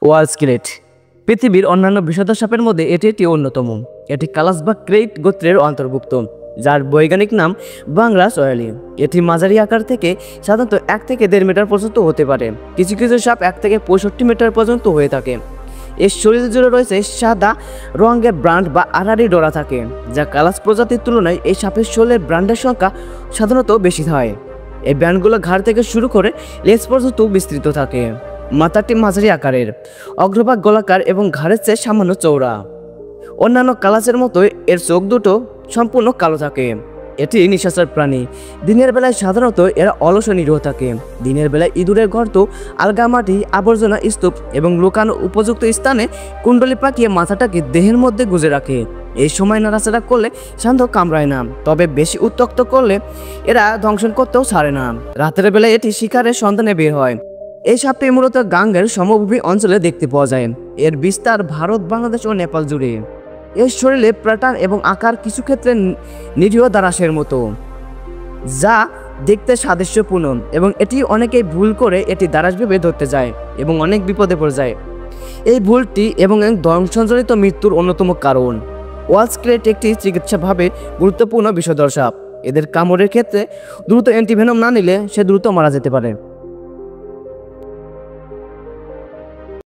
ওয়াল escalate পৃথিবীর অন্যান্য বিষধর সাপের মধ্যে এটি একটি অন্যতম। এটি কালাস বা ক্রেইট গোত্রের অন্তর্ভুক্ত, যার বৈজ্ঞানিক নাম বাংলা সয়ালি। এটি মাঝারি আকার থেকে সাধারণত 1 থেকে 1.5 মিটার পর্যন্ত হতে পারে। কিছু কিছু সাপ 1 থেকে 65 মিটার পর্যন্ত হয়ে থাকে। এর শরীর জুড়ে রয়েছে সাদা রঙের ব্রান্ড বা আড়াআড়ি ডোরা থাকে, যা কালাস প্রজাতির তুলনায় এই সাপের শরীরের ব্রান্ডের সংখ্যা সাধারণত বেশি হয়। এই ব্যান্ডগুলো ঘাড় থেকে শুরু করে লেজ পর্যন্ত বিস্তৃত থাকে। মাথাটি মাঝারি আকারের, অগ্রভাগ গোলাকার এবং ঘাড়ের চেয়ে সামান্য চওড়া। অন্যান্য কালাসের মতো এর চোখ দুটো সম্পূর্ণ কালো থাকে। এটি নিশাচর প্রাণী। দিনের বেলায় সাধারণত এরা অলস ও নিরীহ থাকে। দিনের বেলায় ইঁদুরের গর্ত, আলগা মাটি, আবর্জনা স্তূপ এবং লুকানো উপযুক্ত স্থানে কুণ্ডলি পাকিয়ে মাথাটাকে দেহের মধ্যে গুজে রাখে। এই সময় নাড়াচাড়া করলে সাধারণত কামড়ায় না, তবে বেশি উত্ত্যক্ত করলে এরা ধ্বংসন করতেও ছাড়ে না। রাতের বেলায় এটি শিকারের সন্ধানে বের হয়। এই সাপটি মূলত গাঙ্গের সমভূমি অঞ্চলে দেখতে পাওয়া যায়। এর বিস্তার ভারত, বাংলাদেশ ও নেপাল জুড়ে। এর শরীরে প্যাটার্ন এবং আকার কিছু ক্ষেত্রে নিরীহ দারাসের মতো, যা দেখতে সাদৃশ্যপূর্ণ, এবং এটি অনেকেই ভুল করে এটি দারাস ভেবে ধরতে যায় এবং অনেক বিপদে পড়ে যায়। এই ভুলটি এবং ধ্বংসজনিত মৃত্যুর অন্যতম কারণ। ওয়াল স্কেলেট একটি চিকিৎসাভাবে গুরুত্বপূর্ণ বিষধর সাপ। এদের কামড়ের ক্ষেত্রে দ্রুত অ্যান্টিভেনম না নিলে সে দ্রুত মারা যেতে পারে।